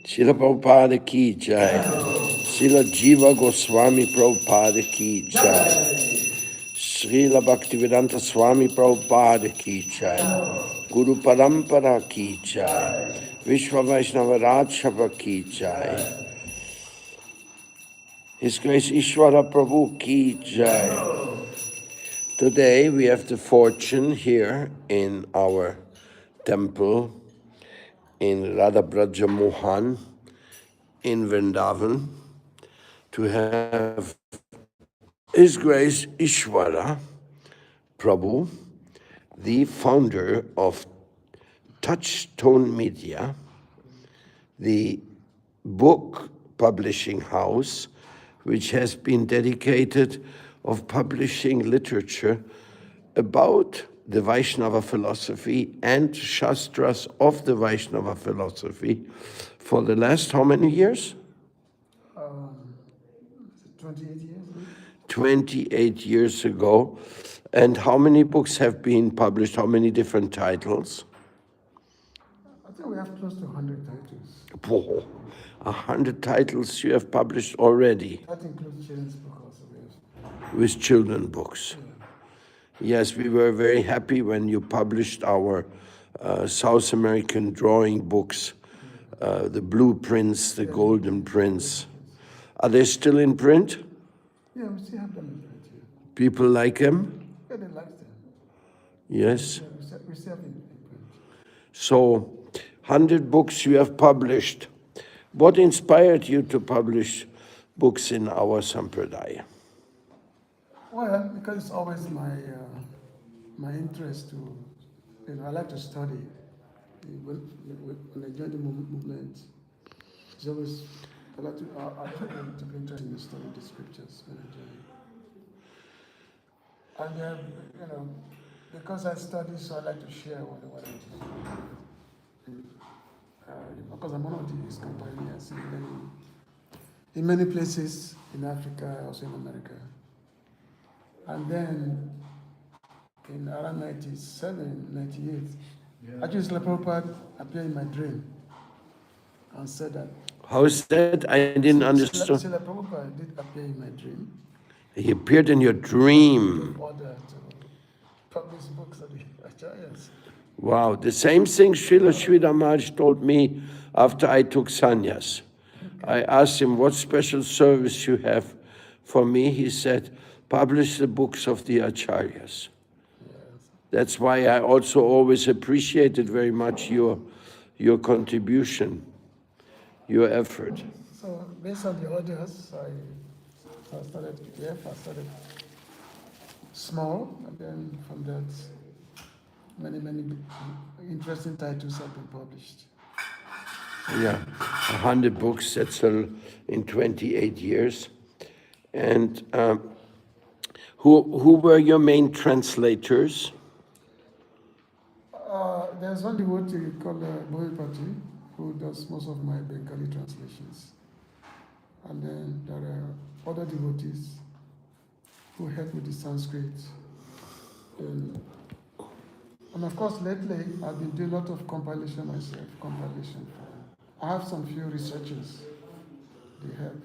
Srila Prabhupada ki jai. Srila Jiva Goswami Prabhupada ki jai. Srila Bhaktivedanta Swami Prabhupada ki jai. Guru Parampara ki jai. Vishwa Vaishnava Rajsabha ki jai. His Grace Ishvara Prabhu ki jai. Today we have the fortune here in our temple in Radha Braja Mohan in Vrindavan to have His Grace Ishvara Prabhu, the founder of Touchstone Media, the book publishing house, which has been dedicated of publishing literature about the Vaishnava philosophy and Shastras of the Vaishnava philosophy for the last how many years? 28 years. 28 years ago. And how many books have been published? How many different titles? I think we have close to 100 titles. Whoa, 100 titles you have published already. That includes children's books also. With children books. Yeah. Yes, we were very happy when you published our South American drawing books, the blueprints, the golden prints. Are they still in print? Yeah, we still have them in print here. People like them? Yeah, they like them. Yes. Yeah, we still have them in print. So, 100 books you have published. What inspired you to publish books in our Sampradaya? Well, because it's always my interest to, I like to study. When I joined the movement, it's always, I try to be interested in studying the scriptures when I join. And then, because I study, so I like to share what I do. Because I'm one of these companions in many places in Africa, also in America. And then in around 97, 98, actually Srila Prabhupada appeared in my dream and said that. How is that? I didn't understand. Srila Prabhupada did appear in my dream. He appeared in your dream. In order to publish books of the Acharyas. Wow, the same thing Srila Sridhar Maharaj told me after I took sannyas. I asked him, what special service you have for me? He said, publish the books of the Acharyas. Yes. That's why I also always appreciated very much your contribution, your effort. So based on the orders, I started I started small, and then from that, many interesting titles have been published. Yeah, 100 books, that's in 28 years. And who were your main translators? There's one devotee called Bhuvipati, who does most of my Bengali translations. And then there are other devotees who help with the Sanskrit. And of course, lately, I've been doing a lot of compilation myself, I have some few researchers. They help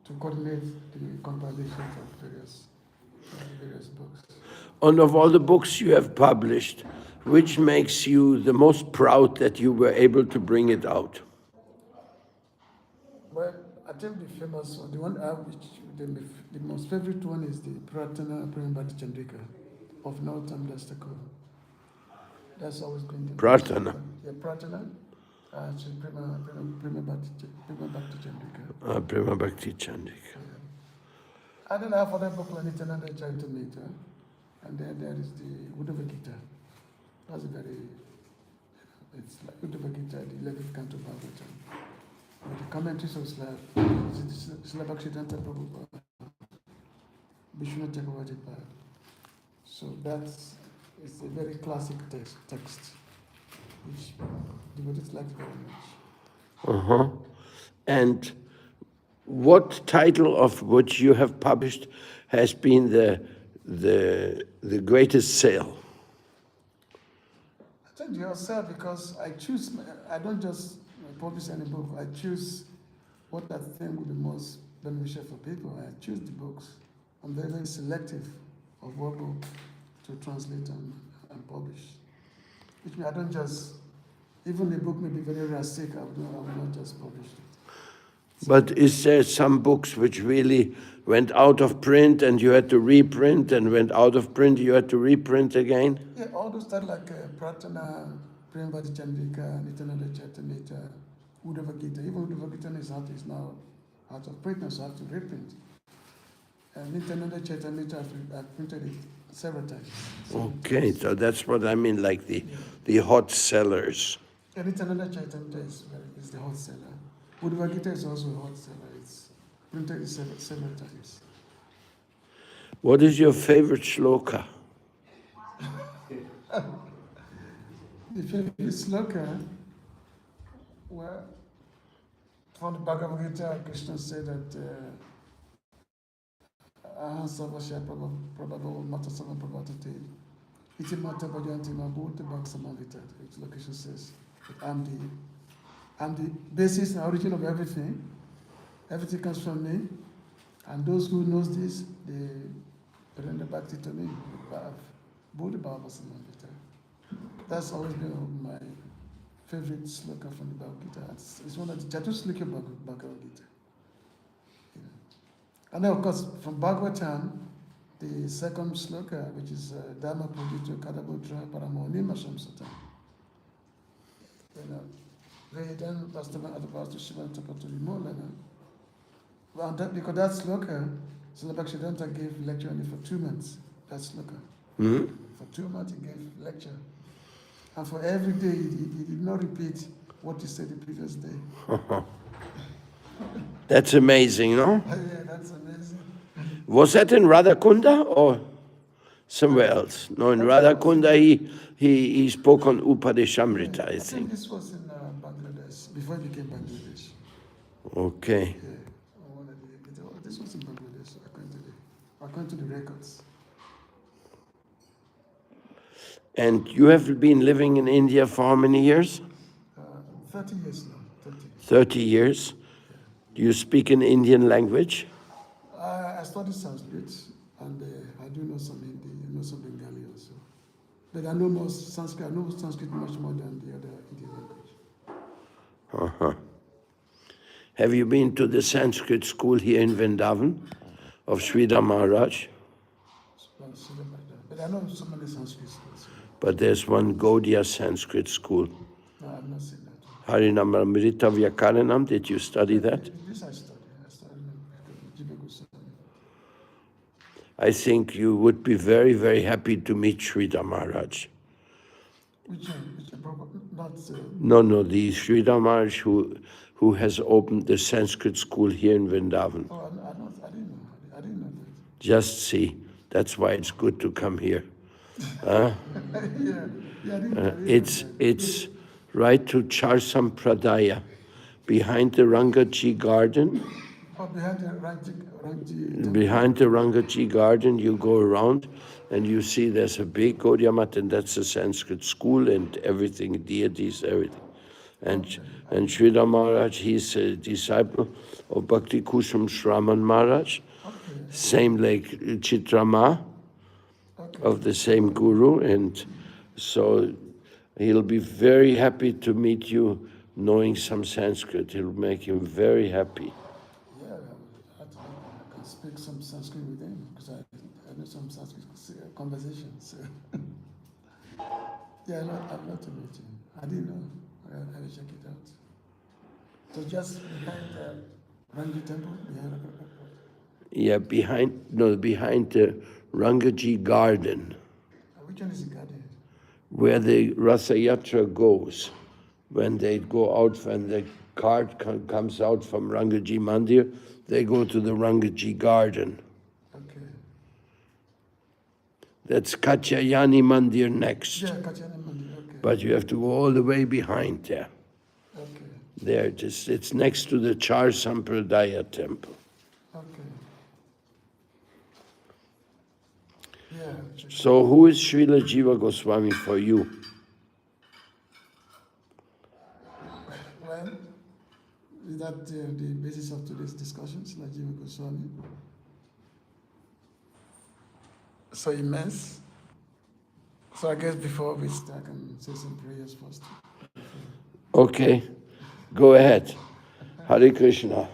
to coordinate the compilations of various books. And of all the books you have published, which makes you the most proud that you were able to bring it out? Well, I think the famous one, the one I have, the most favorite one is the Pratana Prema Bhakti Chandrika of Nautam Dastakur. That's always going to be. Pratana. Yeah, Pratana. Prema Bhakti Chandrika. Prema Bhakti Chandrika. Yeah. And then I have other book like Nityananda Charitamrita. And then there is the Uddhava Gita. That's it's like Uddhava Gita, the 11th canto Bhagavatam. With the commentaries of Srila Bhaktivedanta Prabhupada, Vishnu Chakravarti Pad. So it's a very classic text, which devotees like very much. And what title of which you have published has been the greatest sale? I think yourself, because I don't just publish any book. I choose what I think would be most beneficial for people. I choose the books. I'm very, very selective of what book to translate and publish. Which means I don't just, even the book may be very rustic, I will not just publish it. But is there some books which really went out of print and you had to reprint, and went out of print, you had to reprint again? Yeah, all those stuff like Pratana, Premvati Chandrika, Nityananda Chaitanya, Luz del Bhakti. Even Luz del Bhakti is now out of print, so I have to reprint. And Nityananda Chaitanya, I've printed it several times. Okay, so that's what I mean, like the hot sellers. Yeah, Nityananda Chaitanya is the hot seller. Luz del Bhakti is also a hot seller. It's printed several times. What is your favorite shloka? The favorite sloka, well, from the Bhagavad Gita, Krishna said that Aham Savasya Prabhavo Matasama Prabhatate Iti Mata Bhajanti Mabhuta Bhaksamavita, which location says that I'm the basis and origin of everything. Everything comes from me. And those who knows this, they render bhakti to me. Bodhi Bhava Samavita. That's always been my favorite sloka from the Bhagavad Gita. It's one of the Chatusloka Bhagavad Gita. And then, of course, from Bhagavatam, the second sloka, which is Dhamma Pujito Kadabutra Paramonima Shamsata. Vedan Vastava Adavastu Shiva Tapatu Vimolana. Because that sloka, Srila Bhaktivedanta gave lecture only for 2 months. That sloka. Hmm? For 2 months he gave lecture. And for every day he did not repeat what he said the previous day. That's amazing, no? Yeah, that's amazing. Was that in Radhakunda or somewhere else? No, in Radhakunda he spoke on Upadeshamrita, I I think think. this was in Bangladesh, before he became Bangladesh. Okay. Yeah. This was in Bangladesh, according to the records. And you have been living in India for how many years? 30 years now. 30 years. Do you speak an Indian language? I studied Sanskrit, and I do know some Hindi, I know some Bengali also. But I know more Sanskrit. I know Sanskrit much more than the other Indian language. Uh-huh. Have you been to the Sanskrit school here in Vrindavan of Sridhar Maharaj? But I know so many Sanskrit schools. But there's one Gaudiya Sanskrit school. No, I've not seen that. Harinamamrita Vyakaranam, did you study that? This I studied. I studied Jiva Goswami. I think you would be very, very happy to meet Sridhar Maharaj. Which not. No, the Sridhar Maharaj who has opened the Sanskrit school here in Vrindavan. Oh, I didn't know. I didn't know that. Just see, that's why it's good to come here. Yeah, I didn't know It's right to Charsampradaya, behind the Rangaji garden. Oh, behind the Rangi. Behind the Rangaji garden, you go around and you see there's a big Gaudiya Math, and that's a Sanskrit school and everything, deities, everything. And Sridhar Maharaj, he's a disciple of Bhakti Kushum Shraman Maharaj, same like Chitrama, of the same guru, and so he'll be very happy to meet you knowing some Sanskrit. It'll make him very happy. Yeah, I can speak some Sanskrit with him because I know some Sanskrit conversations. Yeah, I'd love to meet him. I didn't know. I will check it out. So just behind the Rangi temple, Yeah, behind the Rangaji garden, which one is the garden? where the Rasa Yatra goes. When they go out, when the cart comes out from Rangaji Mandir, they go to the Rangaji garden. Okay. That's Katyayani Mandir next. Yeah, Katyayani Mandir, okay. But you have to go all the way behind there. Okay. There, it's next to the Char Sampradaya temple. Okay. Yeah. So who is Srila Jiva Goswami for you? Well, is that the basis of today's discussion, Srila Jiva Goswami? So immense. So I guess before we start, I can say some prayers first. Okay, go ahead. Hare Krishna.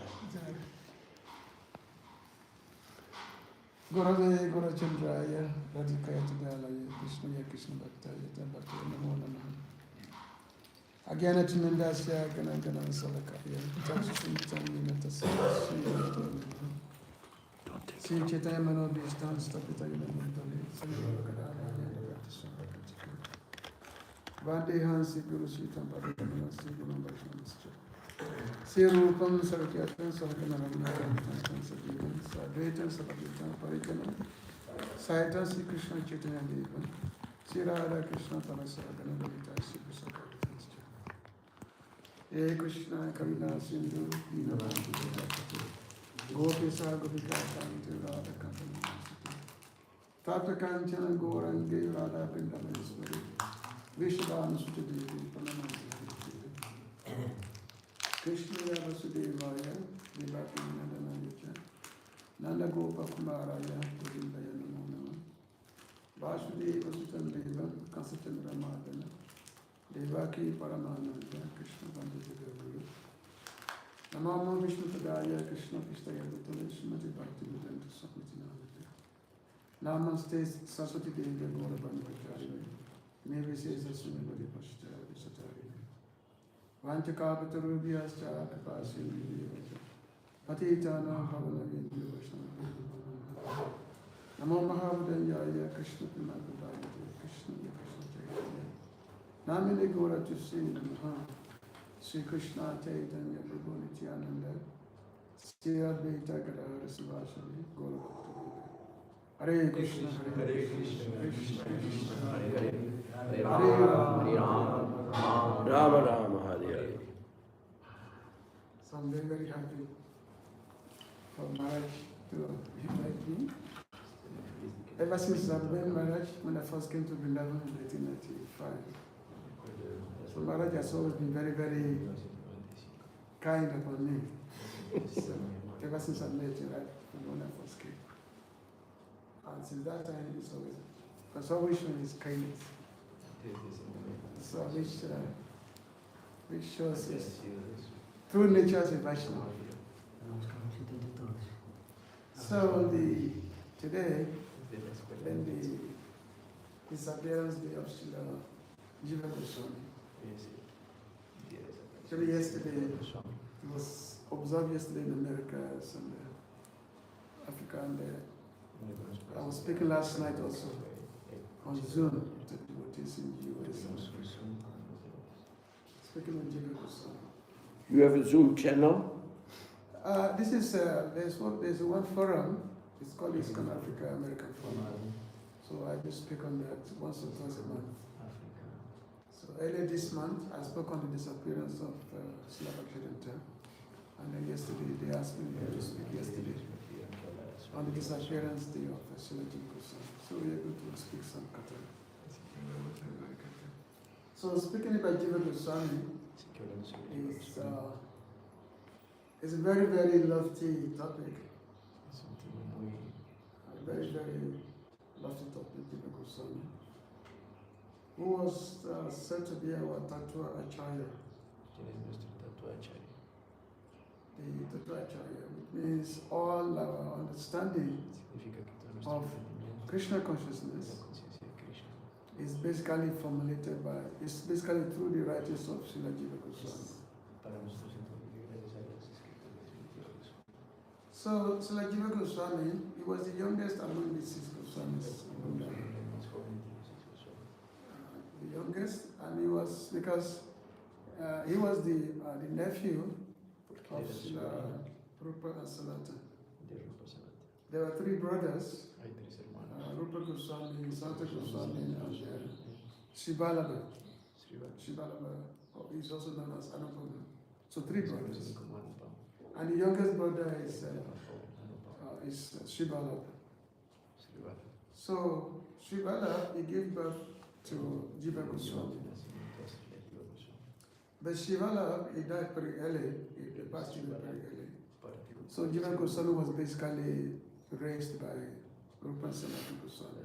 Gurave Gurachandraya, Radhikaya Tadalaya, Krishnaya Krishna Bhaktaya, Bhaktaya Namo Namaha. Again at Nindasya, Ganagana Salakaya, Takshintaminatasya, Sri Chaitanya Mano Distan Stapitaya Namandali, Sri Gadaya, Vande Hansi Guru Sitam Padamana, Sri Guru Bhakshamascha. Sri Rupam Sarkyatan Sarkanarana, Sajivan, Sadvaitan Sarabhitan Parikana, Saitan Sri Krishna Chaitanya Devan, Sri Radha Krishna Parasaragana Bhavita Sri Krishna Bhavita. He Krishna Kavina Sindhu, Dinabhanti Gopisa Gopika Kanti Radha Kampani Tata Kanchana Gorangi Radha Vrindavaneshwari Vishabhanu Sutadevi Pranamati Krishna Vasudevaya Devaki Nandanaya Nanda Gopa Kumaraya Govindaya Namo Namah Vasudeva Sutan Deva Kasatandra Madana Devaki Paramananda Krishna Vandana Guru Namama Vishnu Padaya Krishna Pistaya Bhutale Srimati Bhakti Vedanta Samiti Namate Namaste Saraswati Devi Gaura Bandhacharya Maybe says a Srimati Pashta Visatari Vanchakapatarubyascha Kapasi Patitana Bhavana Vindhu Vaishnava Namo Mahavadanyaya Krishna Primadhudaya Krishna Krishna Chaitanya Namini Gora Tusi Namaha Sri Krishna Chaitanya Prabhu Nityananda Sri Advaita Gadadhara Sivasadi Gora Bhakta Hare Krishna Hare Krishna Krishna Krishna Hare Hare Hare Rama Rama Rama Hare Hare. So I'm very, very happy for Maharaj to invite me. Ever since I've been Maharaj, when I first came to Vrindavan in 1995. So Maharaj has always been very, very kind upon me. So, ever since I met you, right, from when I first came. And since that time, it's always, because always showing his kindness. So which shows his true nature as a Vaishnava. So today, then the disappearance day of Srila Jiva Goswami. Actually yesterday, it was observed yesterday in America and Africa, and I was speaking last night also on Zoom to devotees in the US. Speaking on Jiva Goswami. You have a Zoom channel? This is there's one forum. It's called ISKCON Africa American Forum. So I just speak on that once or twice a month. So earlier this month, I spoke on the disappearance of Srila Bhaktivedanta, and then yesterday they asked me to speak yesterday on the disappearance day of Srila Jiva Goswami. So we are going to speak some Katha. So speaking about Jiva Goswami is a very, very lofty topic. A very, very lofty topic, Jiva Goswami, who was said to be our Tattva Acharya. The Tattva Acharya, which means all our understanding of Krishna consciousness is basically formulated by, it's basically through the writings of Srila Jiva Goswami. So Srila Jiva Goswami, he was the youngest among the 6 Goswamis. The youngest, and he was, because he was the nephew of Srila Rupa and Sanatana. There were 3 brothers, Rupa Goswami, Sanatana Goswami, and Shivalabha. Shivalabha is also known as Anupama. So 3 brothers. And the youngest brother is Shivalabha. So Shivala, he gave birth to Jiva Goswami. But Shivala, he died very early, he passed away very early. So Jiva Goswami was basically raised by Rupa Sanatana Goswami.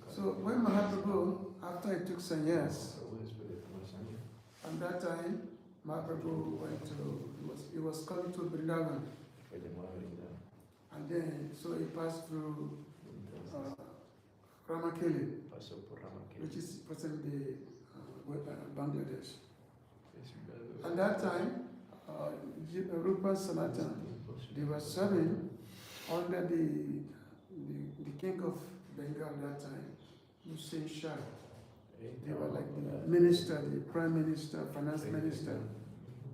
So when Mahaprabhu, after he took sannyas, at that time, Mahaprabhu went to, he was coming to Vrindavan. And then, so he passed through Ramakeli, which is present-day Bangladesh. At that time, Rupa Sanatana, they were serving under the king of Bengal at that time, Hussein Shah. They were like the minister, the prime minister, finance minister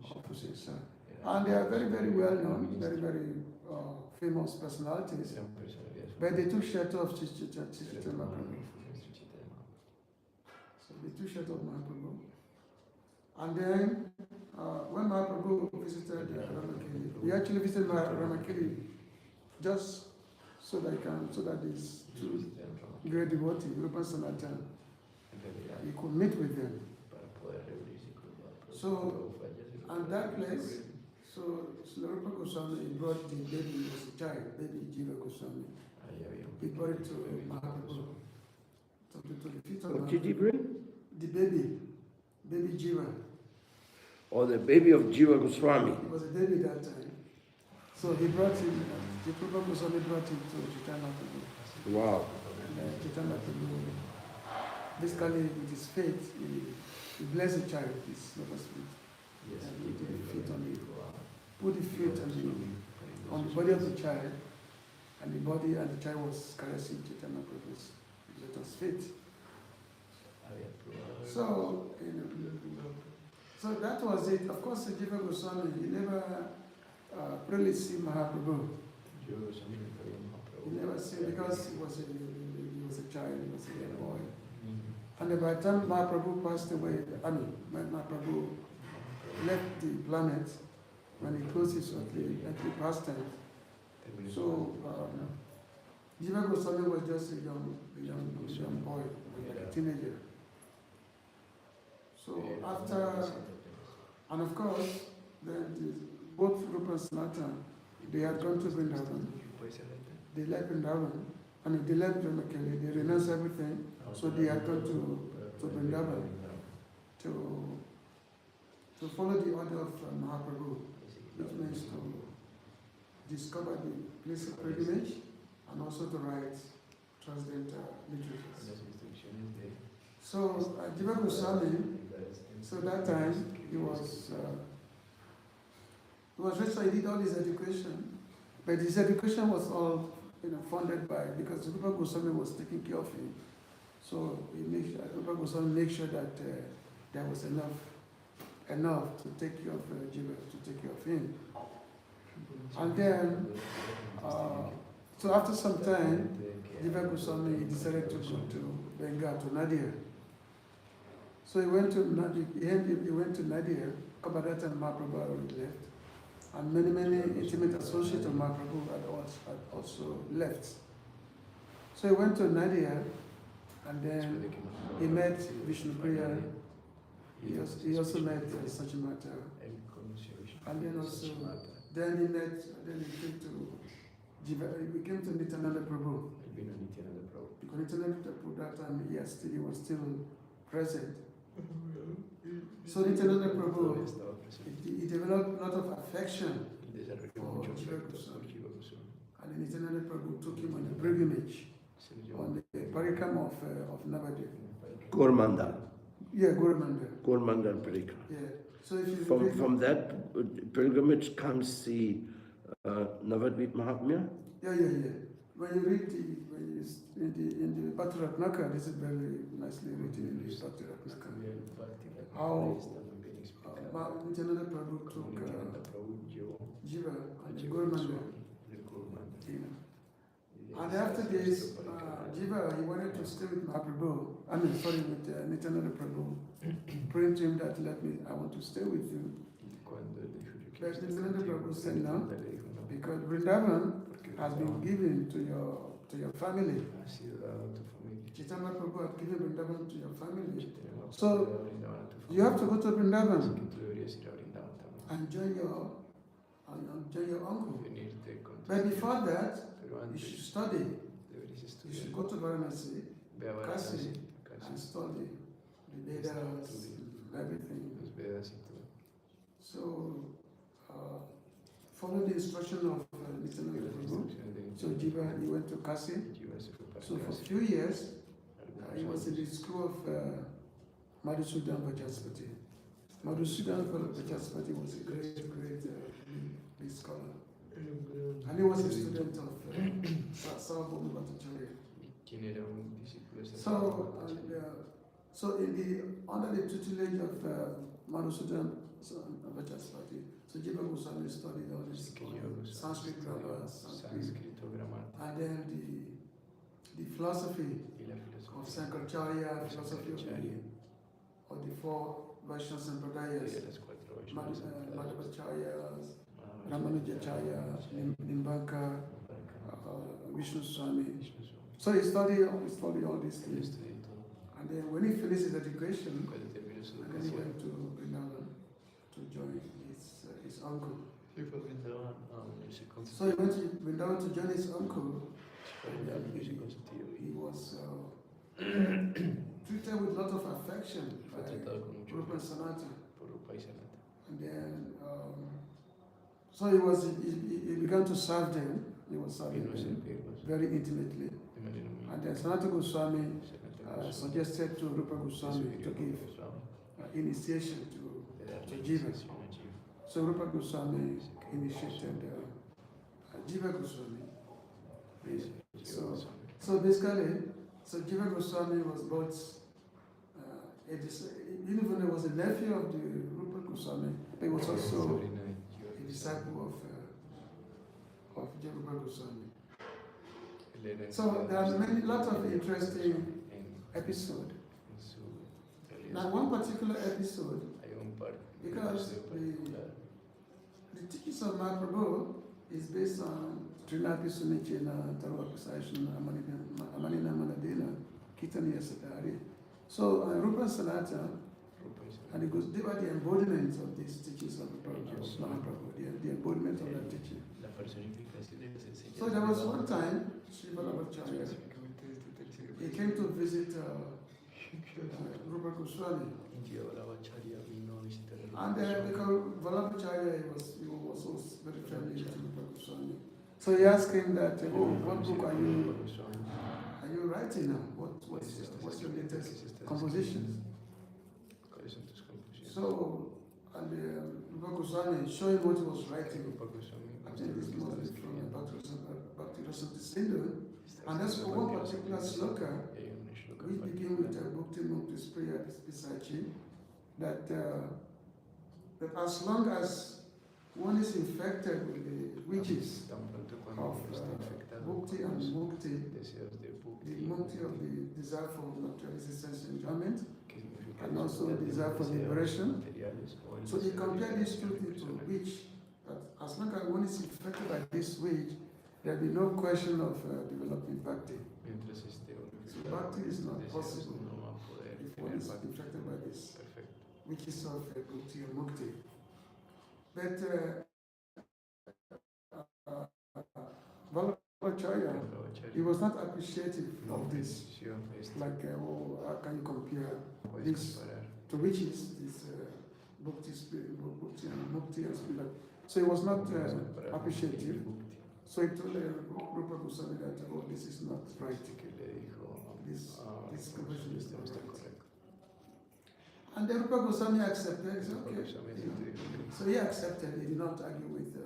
of Hussein Shah. And they are very, very well known, very, very famous personalities. But they took shelter of Chichita Mahaprabhu. So they took shelter of Mahaprabhu. And then when Mahaprabhu visited Ramakeli, he actually visited Ramakeli just so that these two great devotees, Rupa Sanatana, he could meet with them. So, at that place, so Rupa Goswami brought the baby as a child, baby Jiva Goswami. He brought it to Mahaprabhu. To the feet of What did he bring? The baby Jiva. Or the baby of Jiva Goswami. He was a baby that time. So he brought him, the Rupa Goswami brought him to Chaitanya Mahaprabhu. Wow. And Chaitanya Mahaprabhu, basically with his faith, he blessed the child with his lotus feet. Yes, and he put the feet on the body of the child, and the body and the child was caressing Chaitanya Mahaprabhu's lotus feet. So, so that was it. Of course, Jiva Goswami, he never really see Mahaprabhu. He never see, because he was a child, he was a young boy. And by the time Mahaprabhu passed away, when Mahaprabhu left the planet, when he closed his earthly pastime, so Jiva Goswami was just a young boy, a teenager. So after, and of course, both Rupa and Sanatana, they had gone to Vrindavan. They left Vrindavan, and they left Ramakeli, they renounced everything, so they had gone to Vrindavan to follow the order of Mahaprabhu, which means to discover the place of pilgrimage and also to write transcendental literatures. So Jiva Goswami, so that time he was rich, so he did all his education, but his education was all funded by, because Rupa Goswami was taking care of him. So Rupa Goswami made sure that there was enough to take care of Jiva, to take care of him. And then, so after some time, Jiva Goswami decided to go to Bengal, to Nadia. So he went to Nadia, Kabbadat and Mahaprabhu already left. And many intimate associates of Mahaprabhu had also left. So he went to Nadia, and then he met Vishnupriya. He also met Sachimata. And then also, then he came to Nityananda Prabhu. Because Nityananda Prabhu that time, he was still present. So Nityananda Prabhu, he developed a lot of affection for Jiva Goswami. And Nityananda Prabhu took him on a pilgrimage, on the parikram of Navadvip. Gormanda. Yeah, Gormanda. Gormanda Parikram. Yeah. So if you from that pilgrimage comes the Navadvip Mahatmya? Yeah. When you read in the Bhakti Ratnaka, this is very nicely written in the Bhakti Ratnaka. How Nityananda Prabhu took Jiva and Gormanda. And after this, Jiva, he wanted to stay with Mahaprabhu. With Nityananda Prabhu. Prayed to him that I want to stay with you. But Nityananda Prabhu said no, because Vrindavan has been given to your family. ha sido dado a tu familia. Chaitanya Prabhu had given Vrindavan to your family. Chaitanya Mahaprabhu So, le da Vrindavan a tu You have familia. to go to Así Vrindavan que tú deberías ir a Vrindavan también. and join your uncle. Venirte con tu But tío. before that, Pero you should antes study. deberías You estudiar. should go to Varanasi Ve a Varanasi, and study the Vedas, everything. los Vedas y todo. So, follow the instruction of Nityananda Las Prabhu. instrucciones de So Jiva, he went to Kasi. Jiva se fue para So for a Kasi. few years, he Algunos was in the años. school of Madhusudan Vajaspati. Madhusudan Vajaspati was a great big scholar. And he was a student of Sarvabhauma Bhattacharya. ¿Quién era un discípulo de So under the tutelage of Madhusudan Vajaspati, so Jiva Goswami studied all this Sanskrit grammar, sánscrito, gramática and then the philosophy y la of filosofía Sankaracharya, philosophy of the four Vaishnava de Sampradayas, las cuatro Vaishnavas sagradas, Madhavacharyas, Mahavajraya, Ramanujacharya, Nimbaka, Vishnu Swami. Vishnu Swami. So he studied all these Él things. estudió todo. And then when he finished his education, Cuando terminó su and then he educación, went to Vrindavan to join his uncle. se fue a Vrindavan a unirse con su So he went to Vrindavan to join his uncle. fue a Vrindavan a unirse con su tío He y was treated with a lot of affection fue by tratado con mucho Rupa amor Sanatana. por Rupa y Sanatana. And then, so he began to serve them. He was serving Vino a them servirlos very intimately. de manera muy And then Sanatana Goswami Sanatana suggested to Rupa Goswami to sugirió a give Rupa Goswami initiation de dar to la Jiva. iniciación a Jiva. So Rupa Goswami initiated Jiva Goswami. Jiva Goswami. So basically, so Jiva Goswami was both, even when he was a nephew of the Rupa Goswami, but he was also Sobrina de Jiva a Goswami. disciple of Jiva Goswami. Él era So there are lots of interesting en episodes. su realidad. Now one particular episode, Hay un par because episodio particular. the teachings of Mahaprabhu is based on Trilapi Sunichena, Tarva Pasashana, Amanina Manadina, Kitaniya Satari. So Rupa Sanatana, Rupa y Sanatana. and it goes, they were the embodiment of these teachings of Mahaprabhu, the embodiment of that teaching. La personificación de las enseñanzas. So there was one time, Sri Vallabhacharya, Específicamente de este tercer he came to visit Rupa Goswami. Jiva Vallabhacharya vino a visitar a And Rupa because Vallabhacharya was also very friendly to Rupa Goswami. So he asked him that, what book are you writing now? What's your latest compositions? ¿Cuáles son tus conclusiones? So, and Rupa Goswami showed him what he was writing. Rupa Goswami I mostró think lo this que estaba was from escribiendo. Bhakti Rasam Sindhu. Está And that's escrito for one Bhakti particular Rasamrita. sloka, Y hay un shloka which particular begin with Bhakti Mukti's prayer, Pisachi, that as long as one is infected with the witches Tan pronto cuando of uno está infectado Bhakti con and los Mukti, deseos de the Bhakti, Mukti of the desire for material sense enjoyment, que significa and also disfrutar de desire for deseos liberation. materiales o el So he deseo de compared these two liberación things to personal. which, that as long as one is infected by this witch, there'll be no question of developing Bhakti. Mientras esté uno infectado Bhakti con is estos not deseos, possible no va a poder if one tener is Bhakti. infected by this Perfecto. witches of Bhakti and Mukti. But Vallabhacharya, he was not appreciative of this. Like, how can you compare this to witches, this Bhakti and Mukti and spirit? So he was not appreciative. So he told Rupa Goswami that, this is not right. This conversion is not right. And then Rupa Goswami accepted. He said, okay. So he accepted. He did not argue with